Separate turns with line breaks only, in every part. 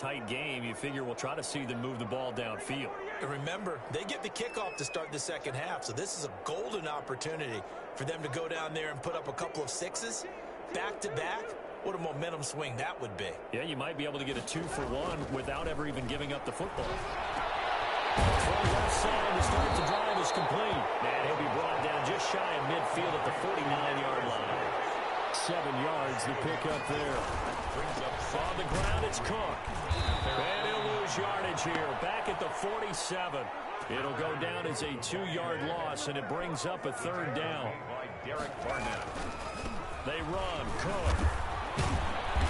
Tight game, you figure we'll try to see them move the ball downfield.
And remember, they get the kickoff to start the second half, so this is a golden opportunity for them to go down there and put up a couple of sixes back-to-back. What a momentum swing that would be.
Yeah, you might be able to get a 2-for-1 without ever even giving up the football. From left side to start the drive is complete. And he'll be brought down just shy of midfield at the 49-yard line. 7 yards the pickup there. On the ground, it's Cook. And he'll lose yardage here. Back at the 47. It'll go down as a 2-yard loss, and it brings up a third down. They run. Cook.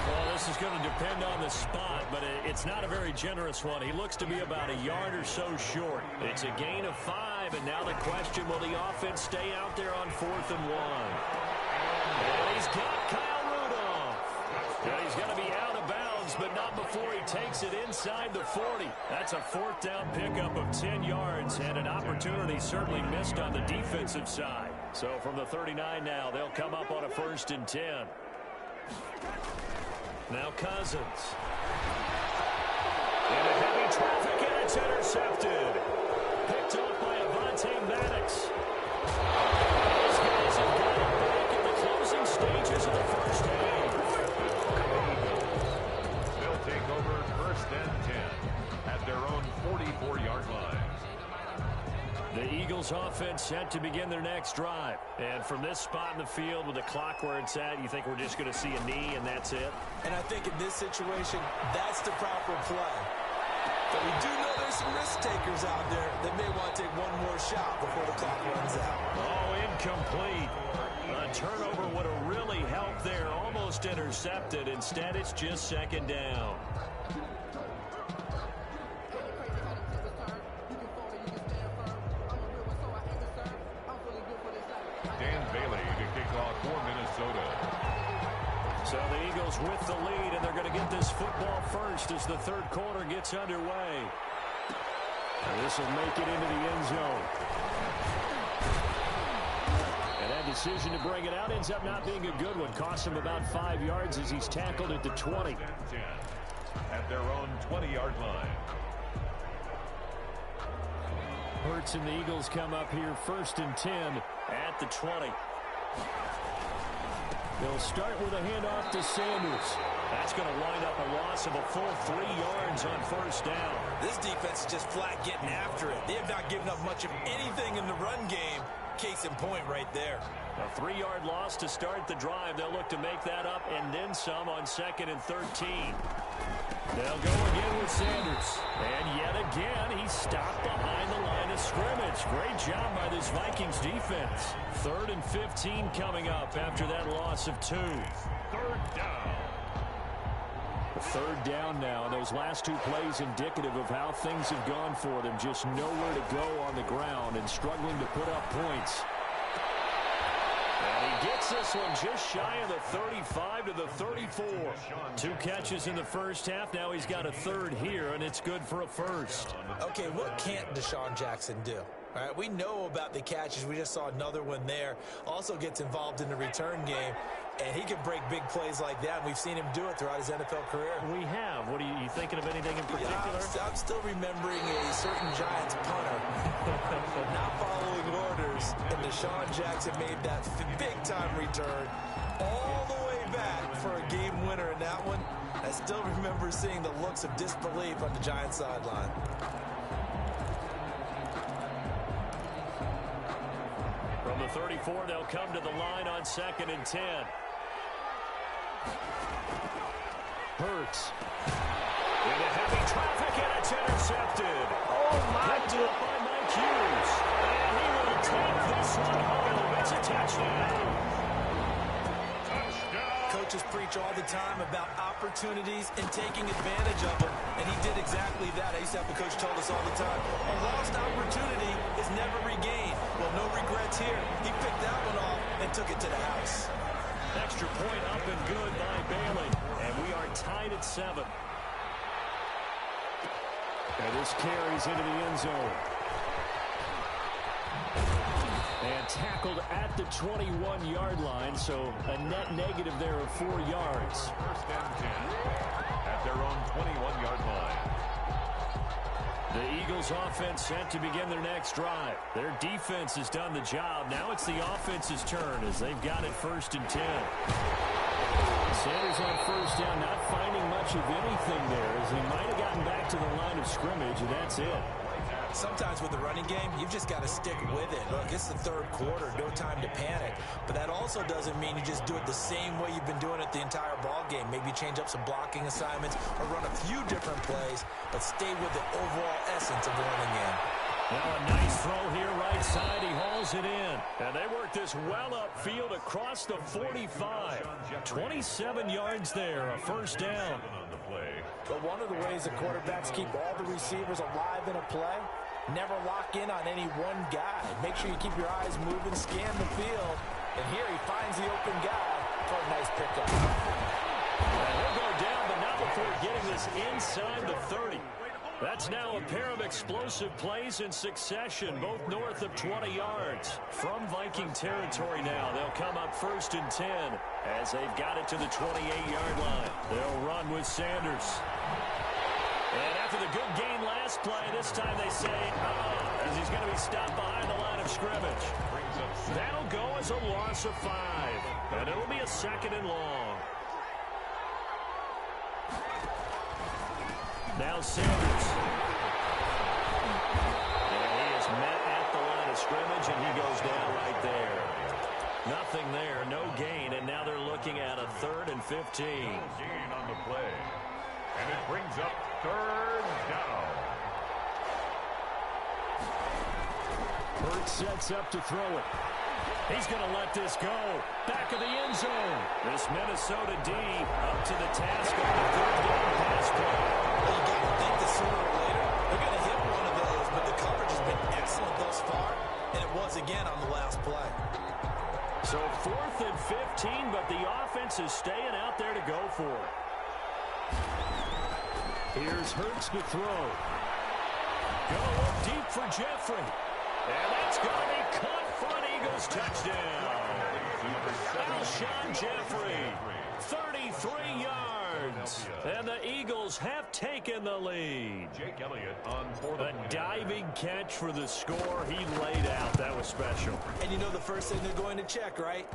Well, this is going to depend on the spot, but it's not a very generous one. He looks to be about a yard or so short. It's a gain of 5, and now the question, will the offense stay out there on 4th and 1? And he's got Kyle Rudolph. And he's going to be out of bounds, but not before he takes it inside the 40. That's a 4th down pickup of 10 yards, and an opportunity certainly missed on the defensive side. So from the 39 now, they'll come up on a 1st and 10. Now Cousins. Into heavy traffic, and it's intercepted. Picked off by Avonte Maddox. Those guys have got it back in the closing stages of the first half.
They'll take over 1st and 10 at their own 44-yard line.
The Eagles offense set to begin their next drive. And from this spot in the field with the clock where it's at, you think we're just going to see a knee and that's it?
And I think in this situation, that's the proper play. But we do know there's some risk takers out there that may want to take one more shot before the clock runs out.
Oh, incomplete. A turnover would have really helped there. Almost intercepted. Instead, it's just 2nd down. So the Eagles with the lead, and they're going to get this football first as the 3rd quarter gets underway. And this will make it into the end zone. And that decision to bring it out ends up not being a good one. Costs him about 5 yards as he's tackled at the 20.
At their own 20-yard line.
Hurts and the Eagles come up here 1st and 10 at the 20. They'll start with a handoff to Sanders. That's going to wind up a loss of a full 3 yards on 1st down.
This defense is just flat getting after it. They have not given up much of anything in the run game. Case in point right there.
A 3-yard loss to start the drive. They'll look to make that up and then some on 2nd and 13. They'll go again with Sanders. And yet again, he's stopped behind the line of scrimmage. Great job by this Vikings defense. 3rd and 15 coming up after that loss of 2.
3rd down.
3rd down now. And those last 2 plays indicative of how things have gone for them. Just nowhere to go on the ground and struggling to put up points. And he gets this one just shy of the 35 to the 34. 2 catches in the first half. Now he's got a 3rd here, and it's good for a 1st.
Okay, what can't Deshaun Jackson do? All right, we know about the catches. We just saw another one there. Also gets involved in the return game, and he can break big plays like that. We've seen him do it throughout his NFL career.
We have. What are you thinking of anything in particular?
Yeah, I'm still remembering a certain Giants punter not following orders, and Deshaun Jackson made that big-time return all the way back for a game winner in that one. I still remember seeing the looks of disbelief on the Giants sideline.
From the 34, they'll come to the line on 2nd and 10. Hurts. Into heavy traffic, and it's intercepted.
Oh, my
God. By Mike Hughes. And he will take this one home. It's a touchdown.
Coaches preach all the time about opportunities and taking advantage of them, and he did exactly that. I used to have a coach told us all the time, a lost opportunity is never regained. Well, no regrets here. He picked that one off and took it to the house.
Extra point up and good by Bailey, and we are tied at 7. And this carries into the end zone. And tackled at the 21-yard line, so a net negative there of 4 yards.
First and 10 at their own 21-yard line.
The Eagles offense set to begin their next drive. Their defense has done the job. Now it's the offense's turn as they've got it 1st and 10. Sanders on 1st down, not finding much of anything there as he might have gotten back to the line of scrimmage, and that's it.
Sometimes with the running game, you've just got to stick with it. Look, it's the 3rd quarter, no time to panic. But that also doesn't mean you just do it the same way you've been doing it the entire ball game. Maybe change up some blocking assignments or run a few different plays, but stay with the overall essence of the running game.
Now a nice throw here right side. He hauls it in. And they work this well upfield across the 45. 27 yards there, a 1st down.
But one of the ways the quarterbacks keep all the receivers alive in a play, never lock in on any one guy. Make sure you keep your eyes moving, scan the field. And here he finds the open guy for a nice pickup.
And he'll go down, but not before getting this inside the 30. That's now a pair of explosive plays in succession, both north of 20 yards. From Viking territory now, they'll come up 1st and 10 as they've got it to the 28-yard line. They'll run with Sanders. And after the good gain last play, this time they say, as he's going to be stopped behind the line of scrimmage. That'll go as a loss of 5, and it'll be a 2nd and long. Now Sanders. And he is met at the line of scrimmage, and he goes down right there. Nothing there, no gain, and now they're looking at a 3rd and 15.
Gain on the play. And it brings up 3rd down.
Hurts sets up to throw it. He's going to let this go. Back of the end zone. This Minnesota D up to the task of the 3rd down pass play.
Well, you got to think that sooner or later they're going to hit one of those, but the coverage has been excellent thus far, and it was again on the last play.
So 4th and 15, but the offense is staying out there to go for it. Here's Hurts to throw. Going to look deep for Jeffrey. And that's going to be caught for an Eagles touchdown. Alshon Jeffrey, 33 yards. And the Eagles have taken the lead.
Jake Elliott on for the
diving catch for the score. He laid out. That was special.
And you know the first thing they're going to check, right?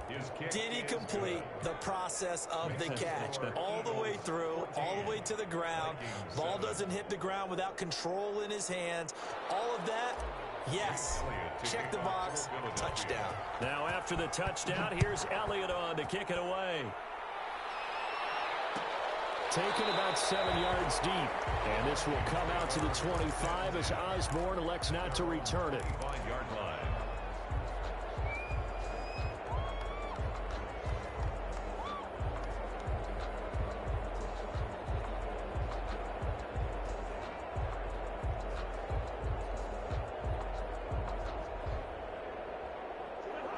Did he complete the process of the catch? All the way through, all the way to the ground. Ball doesn't hit the ground without control in his hands. All of that, yes. Check the box, touchdown.
Now after the touchdown, here's Elliott on to kick it away. Taken about 7 yards deep. And this will come out to the 25 as Osborne elects not to return it.
5-yard line.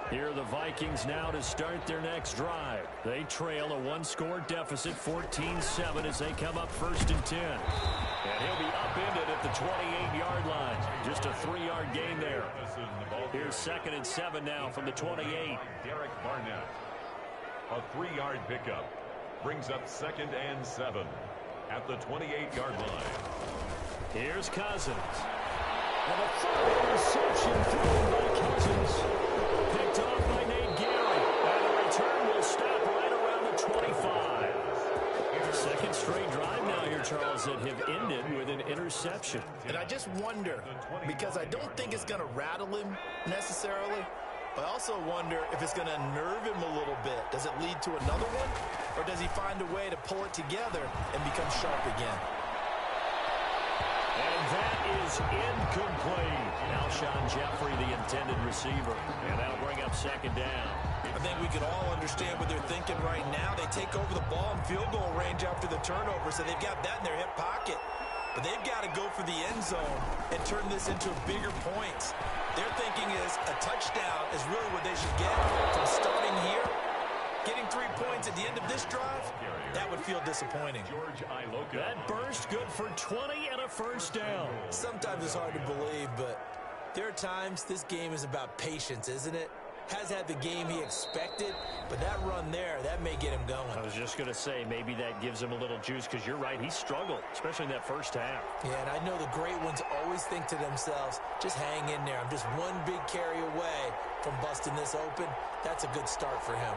Here are the Vikings now to start their next drive. They trail a 1-score deficit, 14-7, as they come up 1st and 10. And he'll be upended at the 28-yard line. Just a 3-yard gain there. Here's 2nd and 7 now from the 28.
Derek Barnett. A 3-yard pickup. Brings up 2nd and 7 at the 28-yard line.
Here's Cousins. And a 3rd interception thrown by Cousins. Picked off by Nate Gary. And the return will stop right around the 25. 2nd straight drive now here, Charles, that have ended with an interception.
And I just wonder, because I don't think it's going to rattle him necessarily, but I also wonder if it's going to nerve him a little bit. Does it lead to another one? Or does he find a way to pull it together and become sharp again?
And that is incomplete. Alshon Jeffrey, the intended receiver. And that'll bring up 2nd down.
I think we can all understand what they're thinking right now. They take over the ball in field goal range after the turnover, so they've got that in their hip pocket. But they've got to go for the end zone and turn this into bigger points. Their thinking is a touchdown is really what they should get from starting here. Getting 3 points at the end of this drive, that would feel disappointing.
That burst good for 20 and a 1st down.
Sometimes it's hard to believe, but there are times this game is about patience, isn't it? has had the game he expected, but that run there, that may get him going.
I was just going to say, maybe that gives him a little juice, because you're right, he struggled, especially in that first half.
Yeah, and I know the great ones always think to themselves, just hang in there. I'm just one big carry away from busting this open. That's a good start for him.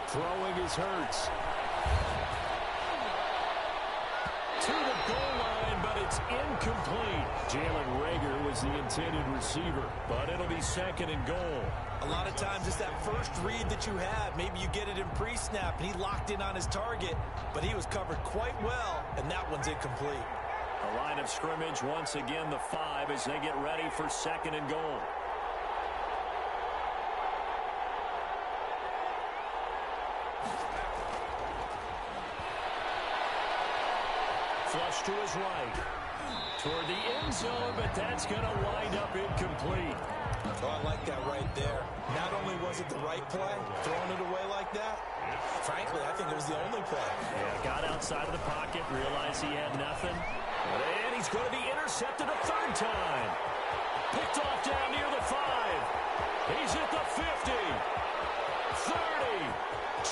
Throwing is Hurts. To the goal line, but it's incomplete. Jalen Reagor was the intended receiver, but it'll be second and goal.
A lot of times it's that first read that you have. Maybe you get it in pre-snap, and he locked in on his target, but he was covered quite well, and that one's incomplete.
The line of scrimmage, once again, the 5 as they get ready for second and goal. Flush to his right. Toward the end zone, but that's going to wind up incomplete.
Oh, I like that right there. Not only was it the right play, throwing it away like that, frankly, I think it was the only play.
Yeah, got outside of the pocket, realized he had nothing. And he's going to be intercepted a third time. Picked off down near the 5. He's at the 50, 30,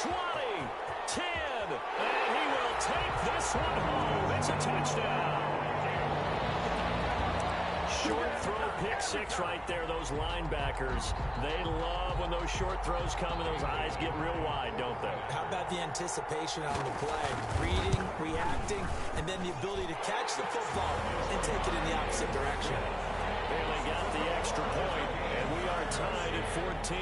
20, 10, and he will take this one home. It's a touchdown. Short throw, pick 6 right there. Those linebackers, they love when those short throws come and those eyes get real wide, don't they?
How about the anticipation on the play? Reading, reacting, and then the ability to catch the football and take it in the opposite direction.
Bailey got the extra point, and we are tied at 14.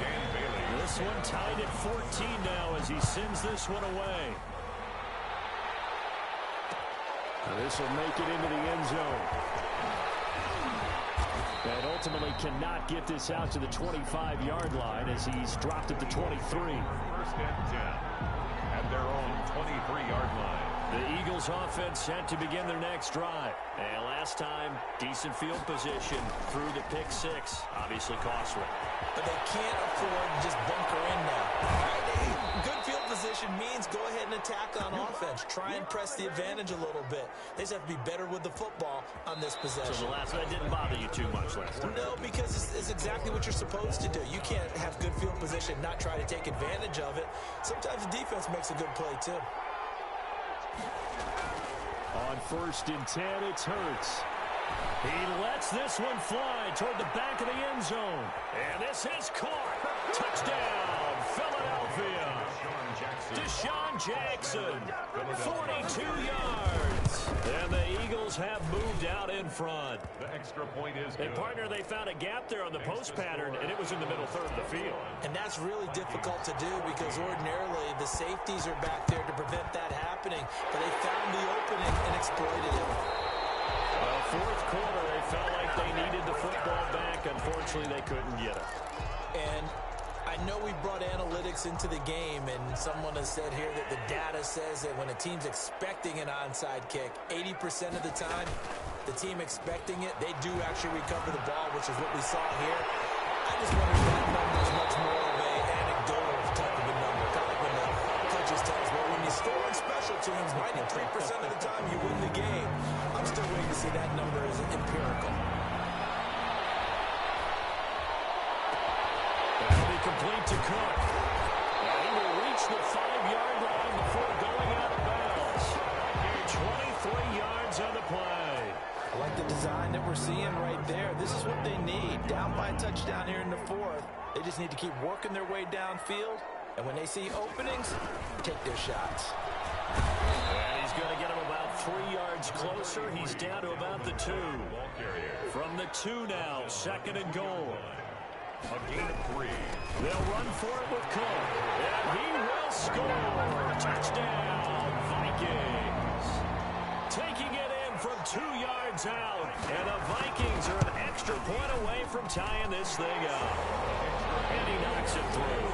Dan Bailey.
This one tied at 14 now as he sends this one away. This will make it into the end zone. And ultimately cannot get this out to the 25-yard line as he's dropped at the 23.
First and 10 at their own 23-yard line.
The Eagles offense set to begin their next drive. And last time, decent field position through the pick 6. Obviously costly.
But they can't afford to just bunker in now. Good field position means go ahead and attack on offense. Try and press the advantage a little bit. They just have to be better with the football on this possession.
So the last that didn't bother you too much last time?
No, because it's exactly what you're supposed to do. You can't have good field position, not try to take advantage of it. Sometimes the defense makes a good play, too.
On first and 10, it's Hurts. He lets this one fly toward the back of the end zone. And this is caught. Touchdown, Philadelphia. Deshaun Jackson, 42 yards. And the Eagles have moved out in front.
The extra point is good.
And, partner, they found a gap there on the post pattern, and it was in the middle third of the field.
And that's really difficult to do because ordinarily the safeties are back there to prevent that happening. But they found the opening and exploited it.
Well, fourth quarter, they felt like they needed the football back. Unfortunately, they couldn't get it.
And I know we brought analytics into the game, and someone has said here that the data says that when a team's expecting an onside kick, 80% of the time, the team expecting it, they do actually recover the ball, which is what we saw here. I just wonder if that number is much more of a anecdotal type of a number. Kind of like when the coaches tell us, well, when you score on special teams, 93% of the time you win the game. I'm still waiting to see that number as empirical.
Complete to Cook. And he will reach the 5-yard line before going out of bounds. 23 yards on the play.
I like the design that we're seeing right there. This is what they need. Down by a touchdown here in the 4th. They just need to keep working their way downfield. And when they see openings, take their shots.
And he's going to get him about 3 yards closer. He's down to about the 2. From the 2 now, second and goal.
A gain of 3.
They'll run for it with Cook. And he will score. Touchdown, Vikings. Taking it in from 2 yards out. And the Vikings are an extra point away from tying this thing up. And he knocks it through.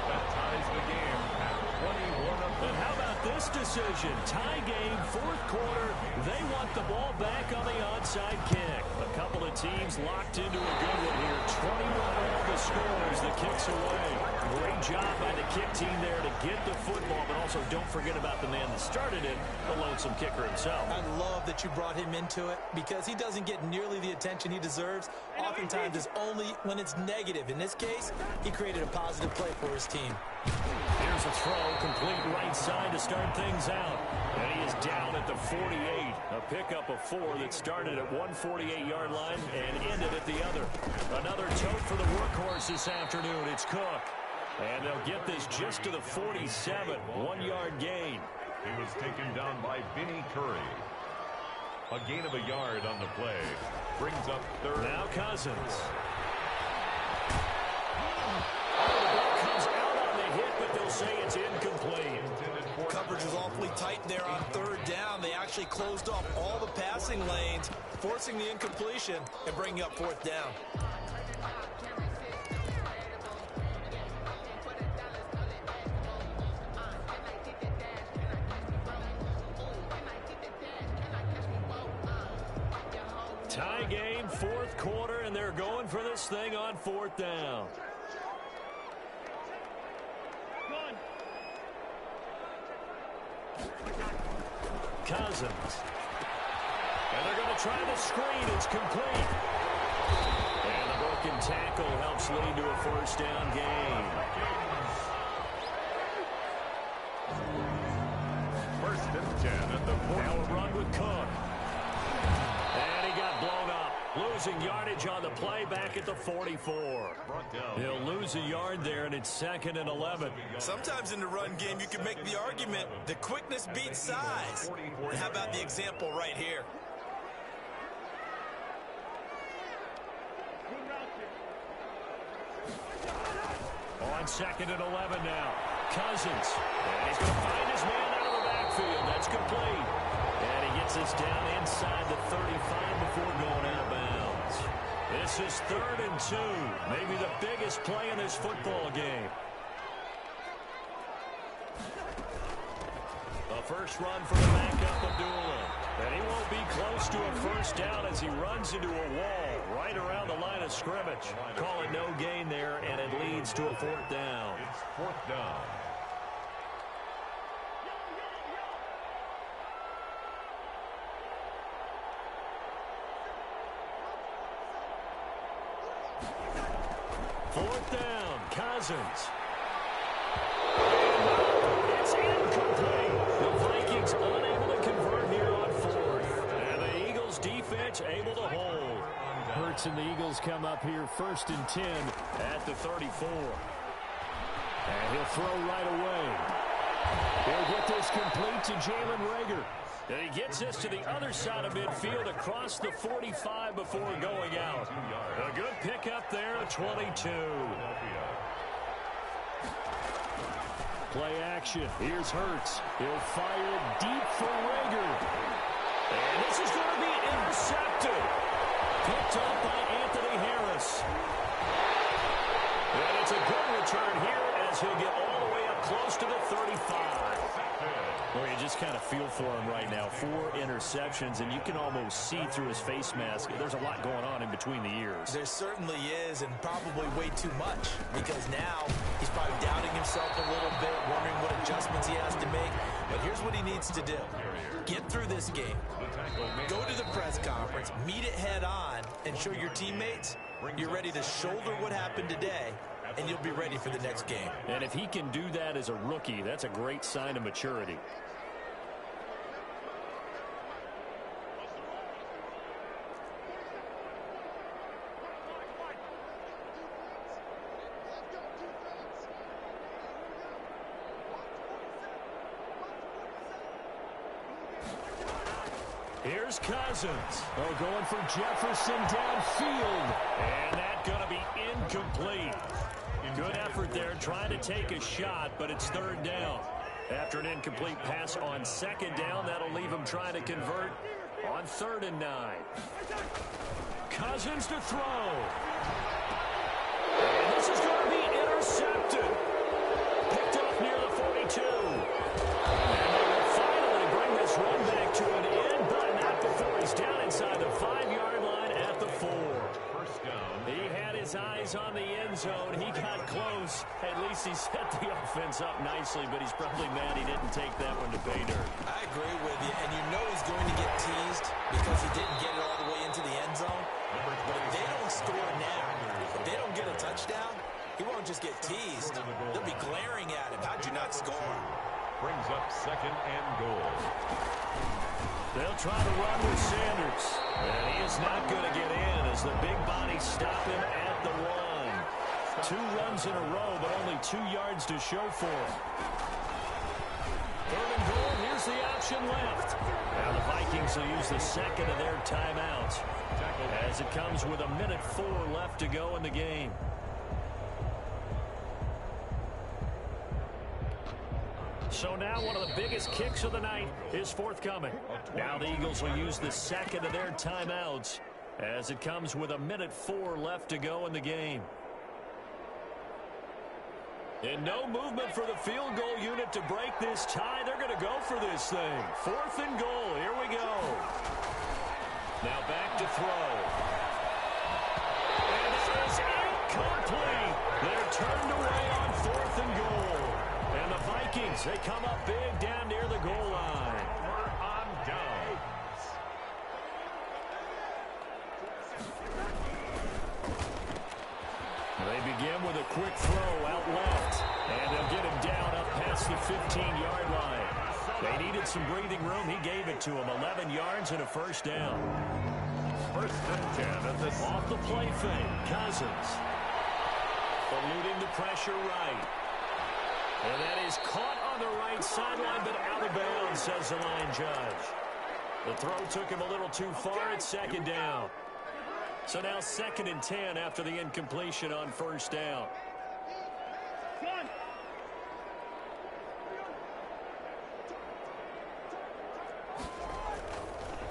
That ties the game at 21.
And how about this decision? Tie game, fourth quarter. They want the ball back on the onside kick. A couple of teams locked into a good one here. 21 all the score as the kick's away. Great job by the kick team there to get the football, but also don't forget about the man that started it, the lonesome kicker himself.
I love that you brought him into it because he doesn't get nearly the attention he deserves. Oftentimes it's only when it's negative. In this case, he created a positive play for his team.
Here's a throw, complete right side to start things out. And he is down at the 48. A pickup of 4 that started at 148-yard line and ended at the other. Another tote for the workhorse this afternoon. It's Cook. And they'll get this just to the 47. 1-yard gain.
He was taken down by Vinnie Curry. A gain of a yard on the play. Brings up third.
Now Cousins. But they'll say it's incomplete.
Coverage was awfully tight there on third down. They actually closed off all the passing lanes, forcing the incompletion and bringing up fourth down.
Tie game, fourth quarter, and they're going for this thing on fourth down. Cousins. And they're going to try the screen. It's complete. And the broken tackle helps lead to a first down gain.
First and 10 at the 40.
Now a run with Cook. And he got blown up. Losing yardage on the play back at the 44. He'll lose a yard there, and it's 2nd and 11.
Sometimes in the run game, you can make the argument that quickness beats size. And how about the example right here?
On 2nd and 11 now. Cousins. And he's going to find his man out of the backfield. That's complete. And he gets this down inside the 35 before going out of bounds. This is 3rd and 2. Maybe the biggest play in this football game. The first run for the backup Abdullah. And he won't be close to a first down as he runs into a wall right around the line of scrimmage. Call it no gain there, and it leads to a fourth down.
It's fourth down.
Fourth down, Cousins. It's incomplete. The Vikings unable to convert here on fourth. And the Eagles defense able to hold. Hurts and the Eagles come up here 1st and 10 at the 34. And he'll throw right away. He'll get this complete to Jalen Reagor. And he gets this to the other side of midfield across the 45 before going out. A good pickup there at 22. Play action. Here's Hurts. He'll fire it deep for Reagor. And this is going to be intercepted. Picked up by Anthony Harris. And it's a good return here as he'll get all the way up close to the 35. Well, you just kind of feel for him right now. 4 interceptions, and you can almost see through his face mask. There's a lot going on in between the ears.
There certainly is, and probably way too much, because now he's probably doubting himself a little bit, wondering what adjustments he has to make. But here's what he needs to do. Get through this game. Go to the press conference, meet it head on, and show your teammates you're ready to shoulder what happened today, and you'll be ready for the next game.
And if he can do that as a rookie, that's a great sign of maturity. Here's Cousins. Oh, going for Jefferson downfield. And that's going to be incomplete. Good effort there, trying to take a shot, but it's 3rd down. After an incomplete pass on 2nd down, that'll leave him trying to convert on 3rd and 9. Cousins to throw. And this is going to be intercepted. Picked up near the 42. And they will finally bring this run back to an end, but not before he's down inside the 5-yard line at the 4.
First down.
He had his eyes on the end end zone. He got close. At least he set the offense up nicely, but he's probably mad he didn't take that one to pay dirt.
I agree with you, and you know he's going to get teased because he didn't get it all the way into the end zone. But if they don't score now, if they don't get a touchdown, he won't just get teased. They'll be glaring at him. How'd you not score?
Brings up second and goal.
They'll try to run with Sanders. And he is not going to get in as the big bodies stop him at the 1. 2 runs in a row, but only 2 yards to show for it. 3rd and goal, here's the option left. Now the Vikings will use the second of their timeouts as it comes with 1:04 left to go in the game. So now one of the biggest kicks of the night is forthcoming. Now the Eagles will use the second of their timeouts as it comes with 1:04 left to go in the game. And no movement for the field goal unit to break this tie. They're going to go for this thing. 4th and goal. Here we go. Now back to throw. And it is incomplete. They're turned away on 4th and goal. And the Vikings, they come up big down near the goal line.
Over on downs.
They begin with a quick throw out left. And they'll get him down up past the 15-yard line. They needed some breathing room. He gave it to him. 11 yards and a first down.
1st and 10 at the
Off the play fake, Cousins. Eluding the pressure right. And that is caught on the right sideline, but out of bounds, says the line judge. The throw took him a little too far. It's 2nd down. So now 2nd and 10 after the incompletion on 1st down.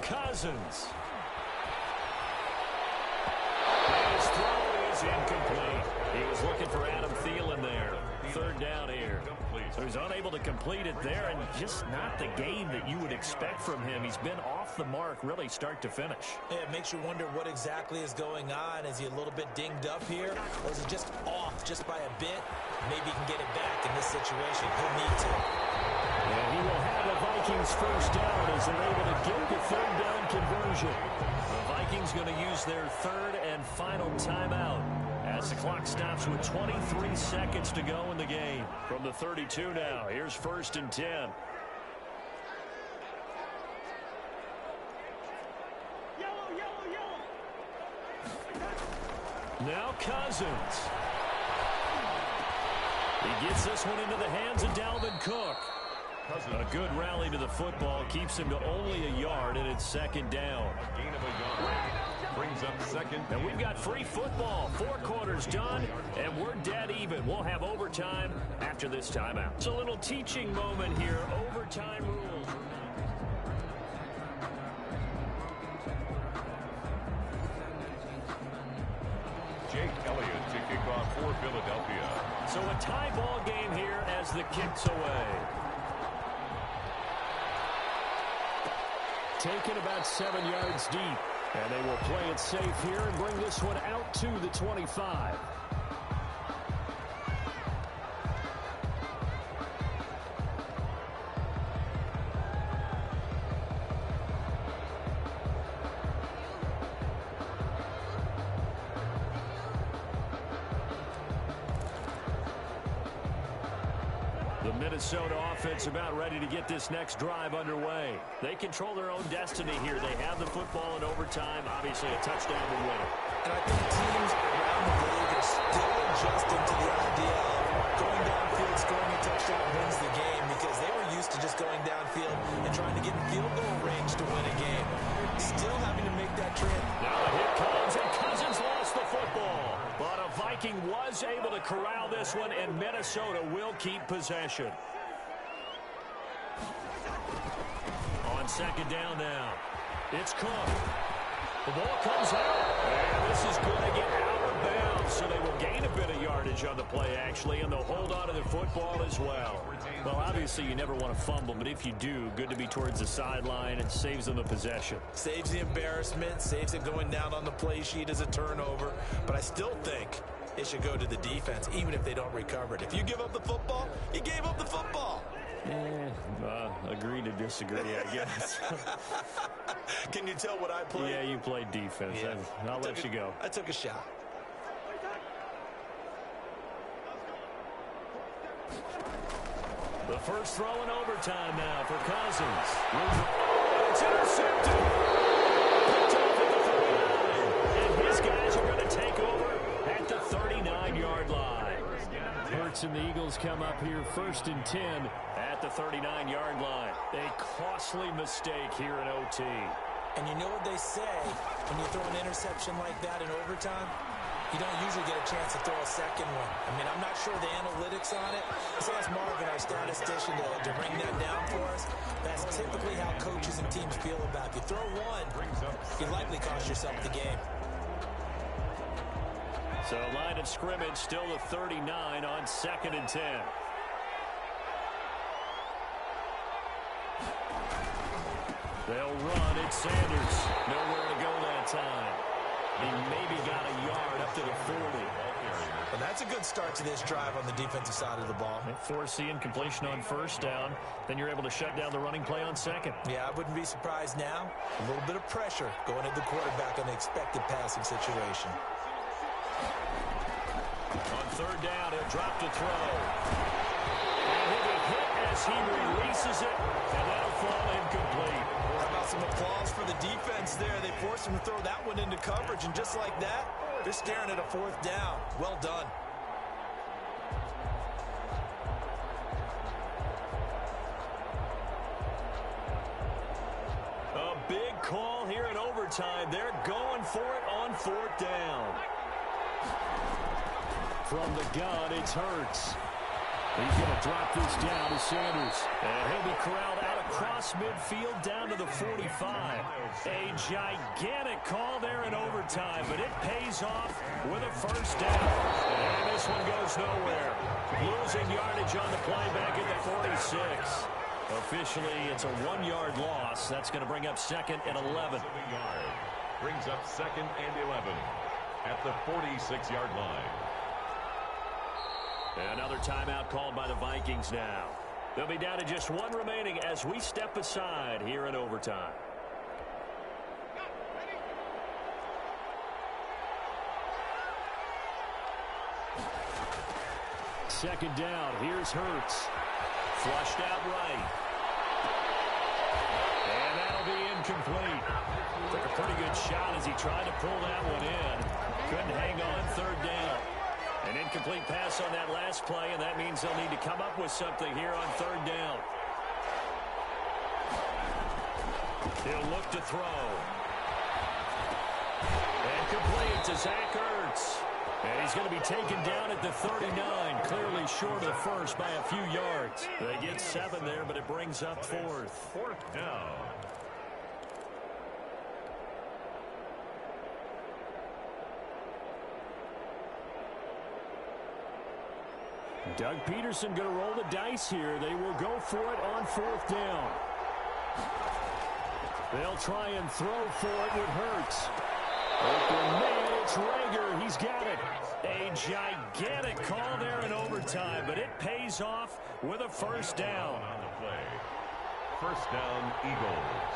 Cousins. His throw is incomplete. He was looking for Adam Thielen there. 3rd down here. So he's unable to complete it there, and just not the game that you would expect from him. He's been off the mark, really start to finish.
Yeah, it makes you wonder what exactly is going on. Is he a little bit dinged up here, or is he just off just by a bit? Maybe he can get it back in this situation. He'll need to.
And he will have the Vikings first down as they're able to get the 3rd down conversion. The Vikings going to use their 3rd and final timeout as the clock stops with 23 seconds to go in the game. From the 32 now, here's 1st and 10. Now Cousins. He gets this one into the hands of Dalvin Cook. A good rally to the football keeps him to only a yard, and it's 2nd down.
A gain of a yard. Brings up 2nd.
And we've got free football. 4 quarters done, and we're dead even. We'll have overtime after this timeout. It's a little teaching moment here. Overtime rules.
Jake Elliott to kick off for Philadelphia.
So a tie ball game here as the kick's away. Taken about 7 yards deep. And they will play it safe here and bring this one out to the 25. The Minnesota offense about ready to get this next drive underway. They control their own destiny here. They have the football in overtime. Obviously, a touchdown will win it.
And I think teams around the league are still adjusting to the idea of going downfield, scoring a touchdown wins the game, because they were used to just going downfield and trying to get in field goal range to win a game. Still having to make that trend.
Now the hit comes, and Cousins lost the football. But a Viking was able to corral this one, and Minnesota will keep possession. On 2nd down now, it's Cook. The ball comes out, and this is going to get out of bounds, so they will gain a bit of yardage on the play, actually, and they'll hold on to the football as well. Well, obviously, you never want to fumble, but if you do, good to be towards the sideline. It saves them the possession.
Saves the embarrassment, saves it going down on the play sheet as a turnover, but I still think it should go to the defense, even if they don't recover it. If you give up the football, you gave up the football.
Agree to disagree, I guess.
Can you tell what I played?
Yeah, you played defense.
Yeah.
I'll let you go.
I took a shot.
The first throw in overtime now for Cousins. It's intercepted. Picked off at the 39. And his guys are going to take over at the 39-yard line. Hurts and the Eagles come up here 1st and 10 at the 39-yard line. A costly mistake here in OT.
And you know what they say when you throw an interception like that in overtime? You don't usually get a chance to throw a second one. I mean, I'm not sure the analytics on it. Let's ask Marvin, our statistician, to bring that down for us. That's typically how coaches and teams feel about it. If you throw one, you likely cost yourself the game.
So line of scrimmage still the 39 on 2nd and 10. They'll run. It's Sanders. Nowhere to go that time. He maybe got a yard up to the 40.
And that's a good start to this drive on the defensive side of the ball.
Forcing incompletion on 1st down. Then you're able to shut down the running play on 2nd.
Yeah, I wouldn't be surprised now. A little bit of pressure going at the quarterback on the expected passing situation.
On 3rd down, he'll drop to throw. And he'll be hit as he releases it, and that'll fall incomplete.
How about some applause for the defense there? They forced him to throw that one into coverage, and just like that, they're staring at a 4th down. Well done.
A big call here in overtime. They're going for it on 4th down. From the gun, it's Hurts. He's going to drop this down to Sanders. And he'll be corralled out across midfield down to the 45. A gigantic call there in overtime, but it pays off with a 1st down. And this one goes nowhere. Losing yardage on the play back at the 46. Officially, it's a 1-yard loss. That's going to bring up 2nd and 11.
Brings up 2nd and 11 at the 46-yard line.
Another timeout called by the Vikings now. They'll be down to just 1 remaining as we step aside here in overtime. Second down. Here's Hurts. Flushed out right. And that'll be incomplete. Took a pretty good shot as he tried to pull that one in. Couldn't hang on 3rd down. An incomplete pass on that last play, and that means they'll need to come up with something here on 3rd down. He'll look to throw. And complete to Zach Ertz. And he's going to be taken down at the 39, clearly short of the 1st by a few yards. They get 7 there, but it brings up 4th.
4th down.
Doug Peterson going to roll the dice here. They will go for it on 4th down. They'll try and throw for it with Hurts. Open man, it's Rager. He's got it. A gigantic call there in overtime, but it pays off with a 1st down.
On the play. 1st down, Eagles.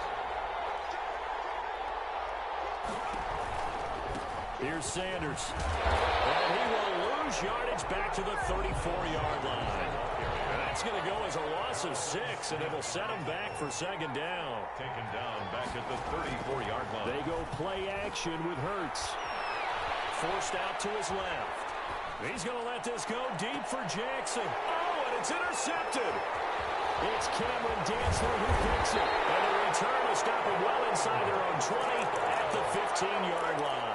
Here's Sanders. And he will lose yardage back to the 34-yard line. And that's going to go as a loss of 6, and it'll set him back for 2nd down.
Taken down back at the 34-yard line.
They go play action with Hurts. Forced out to his left. He's going to let this go deep for Jackson. Oh, and it's intercepted. It's Cameron Dantzler who picks it. And the return will stop it well inside their own 20 at the 15-yard line.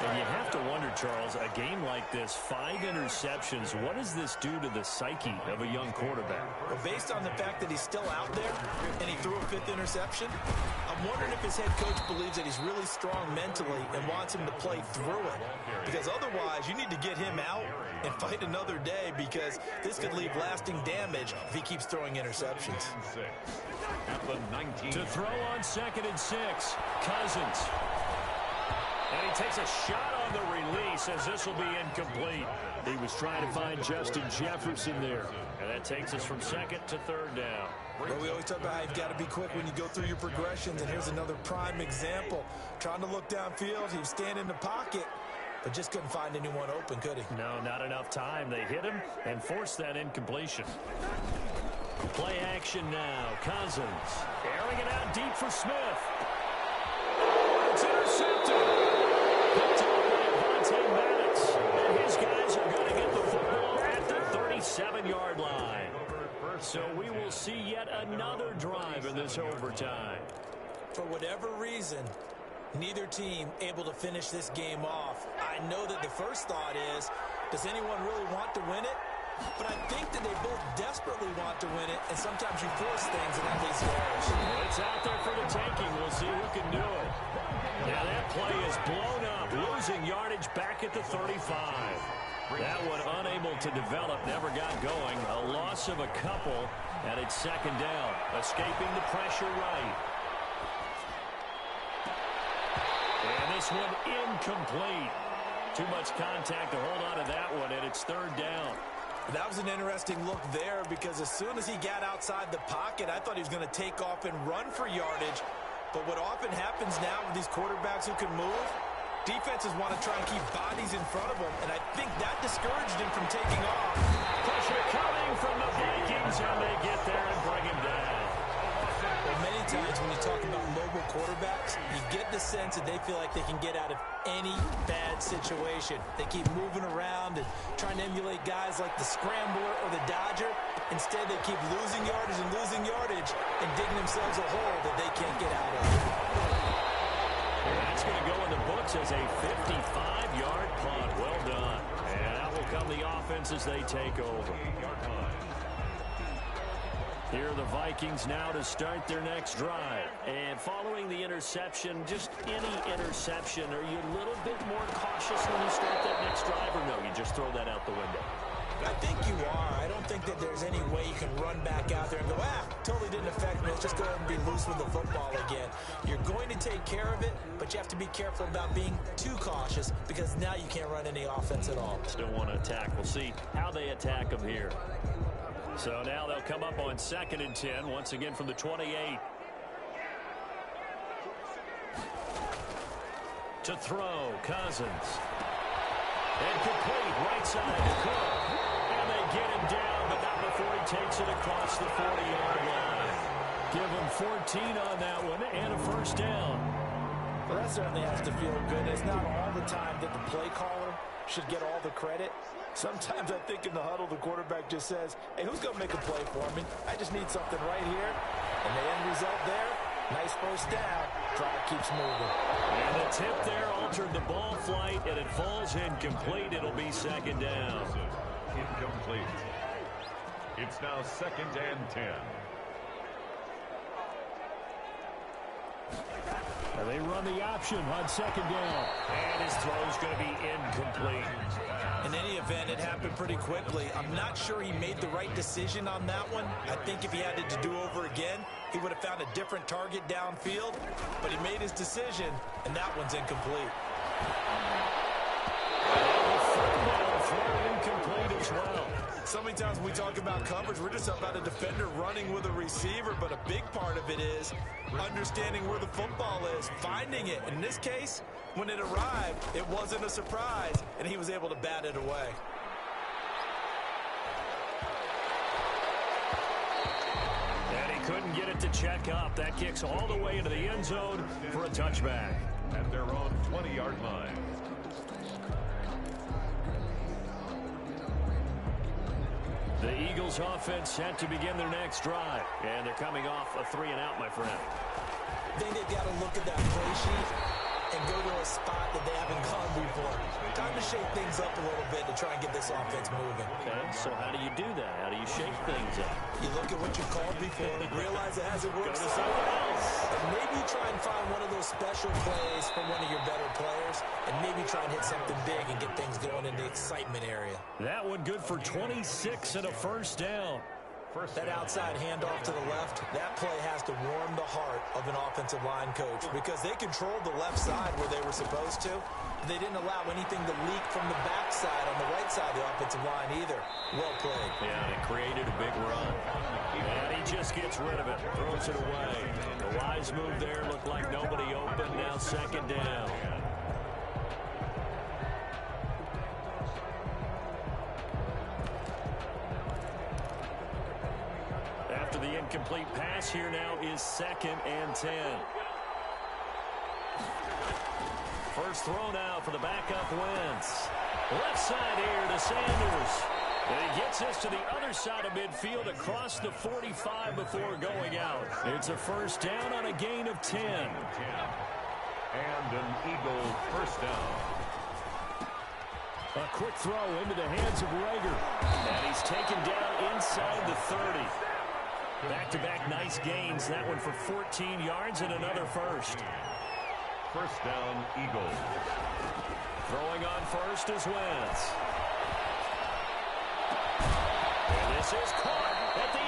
And you have to wonder, Charles, a game like this, 5 interceptions, what does this do to the psyche of a young quarterback?
Well, based on the fact that he's still out there and he threw a 5th interception, I'm wondering if his head coach believes that he's really strong mentally and wants him to play through it. Because otherwise, you need to get him out and fight another day, because this could leave lasting damage if he keeps throwing interceptions.
At the 19.
To throw on 2nd and 6, Cousins. And he takes a shot on the release, as this will be incomplete. He was trying to find Justin Jefferson there. And that takes us from second to third down.
Well, we always talk about how you've got to be quick when you go through your progressions, and here's another prime example. Trying to look downfield, he was standing in the pocket, but just couldn't find anyone open, could he?
No, not enough time. They hit him and forced that incompletion. Play action now. Cousins airing it out deep for Smith. It's intercepted. Picked up by Maddox. And his guys are going to get the football at the 37-yard line. So we will see yet another drive in this overtime.
For whatever reason, neither team able to finish this game off. I know that the first thought is, does anyone really want to win it? But I think that they both desperately want to win it, and sometimes you force things, and that leads to errors.
It's out there for the taking. We'll see who can do it. Now that play is blown up, losing yardage back at the 35. That one unable to develop, never got going. A loss of a couple, and it's second down. Escaping the pressure right. And this one incomplete. Too much contact to hold on to that one, and it's third down.
That was an interesting look there, because as soon as he got outside the pocket, I thought he was going to take off and run for yardage. But what often happens now with these quarterbacks who can move, defenses want to try and keep bodies in front of them, and I think that discouraged him from taking off.
Pressure coming from the Vikings, and they get there and bring him down.
Well, many times when you talk about mobile quarterbacks, you get the sense that they feel like they can get out of any bad situation. They keep moving around and trying to emulate guys like the Scrambler or the Dodger. Instead, they keep losing yardage and digging themselves a hole that they can't get out of.
That's going to go in the books as a 55-yard punt. Well done. And out will come the offense as they take over. Here are the Vikings now to start their next drive. And following the interception, just any interception, are you a little bit more cautious when you start that next drive, or no, you just throw that out the window?
I think you are. I don't think that there's any way you can run back out there and go, totally didn't affect me. Let's just go ahead and be loose with the football again. You're going to take care of it, but you have to be careful about being too cautious, because now you can't run any offense at all.
Still want to attack. We'll see how they attack them here. So now they'll come up on 2nd and 10, once again from the 28. To throw, Cousins. And complete, right side to Cook. And they get him down, but not before he takes it across the 40-yard line. Give him 14 on that one, and a first down.
Well, that certainly has to feel good. It's not all the time that the play caller should get all the credit. Sometimes I think in the huddle, the quarterback just says, hey, who's going to make a play for me? I just need something right here. And the end result there, nice first down. Drive keeps moving.
And the tip there altered the ball flight, and it falls incomplete. It'll be second down.
Incomplete. It's now 2nd and 10.
And they run the option on 2nd down. And his throw's going to be incomplete.
In any event, it happened pretty quickly. I'm not sure he made the right decision on that one. I think if he had it to do over again, he would have found a different target downfield. But he made his decision, and that one's incomplete.
Incomplete as well.
So many times when we talk about coverage, we're just about a defender running with a receiver, but a big part of it is understanding where the football is, finding it. In this case, when it arrived, it wasn't a surprise, and he was able to bat it away.
And he couldn't get it to check up. That kicks all the way into the end zone for a touchback.
At their own 20-yard line.
The Eagles offense set to begin their next drive. And they're coming off a 3-and-out, my friend.
I think they've got to look at that play sheet and go to a spot that they haven't gone before. Time to shake things up a little bit to try and get this offense moving.
Okay, so how do you do that? How do you shake things up?
You look at what you called before, realize it hasn't worked
Go to someone else.
and maybe you try and find one of those special plays from one of your better players, and maybe try and hit something big and get things going in the excitement area.
That one good for 26 and a first down.
That outside handoff to the left, that play has to warm the heart of an offensive line coach, because they controlled the left side where they were supposed to. They didn't allow anything to leak from the backside on the right side of the offensive line either. Well played.
Yeah, it created a big run. And he just gets rid of it, throws it away. The wise move there, looked like nobody open, now second down. After the incomplete pass, here now is 2nd and 10. First throw now for the backup Wentz. Left side here to Sanders. And he gets this to the other side of midfield across the 45 before going out. It's a first down on a gain of 10.
And an Eagle first down.
A quick throw into the hands of Rager. And he's taken down inside the 30. Back-to-back nice gains. That one for 14 yards and another first.
First down, Eagles.
Throwing on first is Wentz. And this is caught at the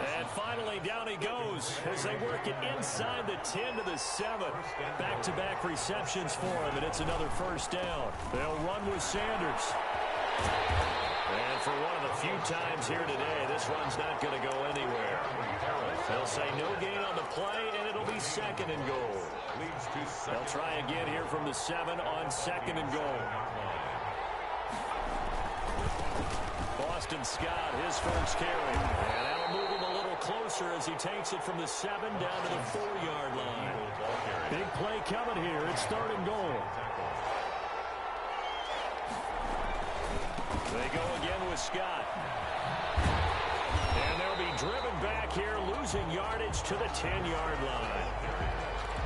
8. And finally down he goes as they work it inside the 10 to the 7. Back-to-back receptions for him, and it's another first down. They'll run with Sanders. And for one of the few times here today, this run's not going to go anywhere. They'll say no gain on the play, and it'll be 2nd and goal. They'll try again here from the 7 on 2nd and goal. Boston Scott, his first carry. And that'll move him a little closer as he takes it from the 7 down to the 4-yard line. Big play coming here. It's 3rd and goal. They go again with Scott. And they'll be driven back here, losing yardage to the 10-yard line.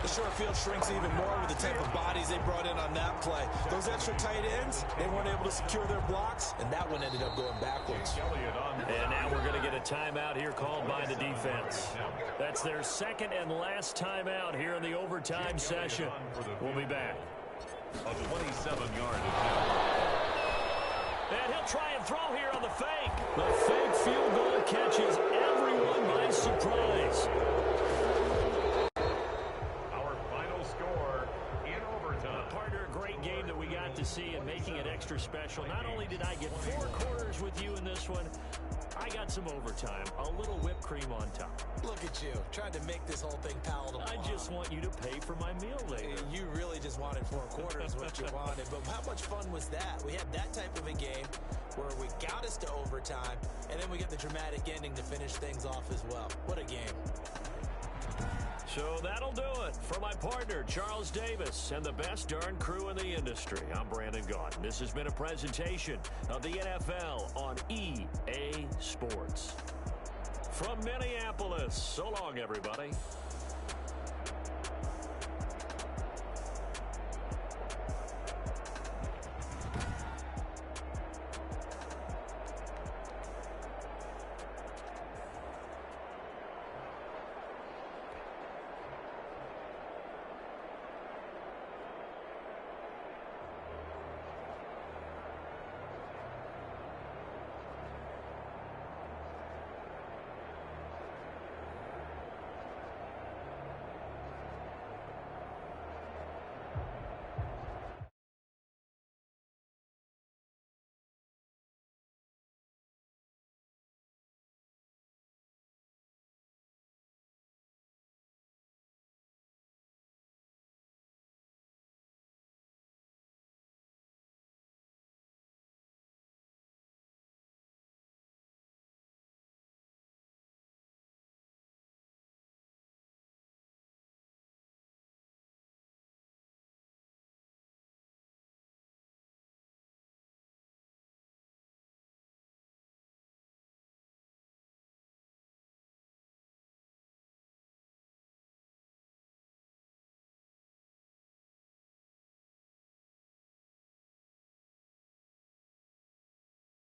The short field shrinks even more with the type of bodies they brought in on that play. Those extra tight ends, they weren't able to secure their blocks, and that one ended up going backwards.
And now we're going to get a timeout here called by the defense. That's their 2nd and last timeout here in the overtime session. We'll be back.
A 27-yard attempt.
And he'll try and throw here on the fake. The fake field goal catches everyone by surprise.
Our final score in overtime.
Partner, a great game that we got to see and making it extra special. Not only did I get 4 quarters with you in this one, I got some overtime, a little whipped cream on top.
Look at you, trying to make this whole thing palatable.
I just want you to pay for my meal later.
You really just wanted 4 quarters, what you wanted. But how much fun was that? We had that type of a game where we got us to overtime, and then we got the dramatic ending to finish things off as well. What a game.
So that'll do it for my partner, Charles Davis, and the best darn crew in the industry. I'm Brandon Gaudin. This has been a presentation of the NFL on EA Sports. From Minneapolis, so long, everybody.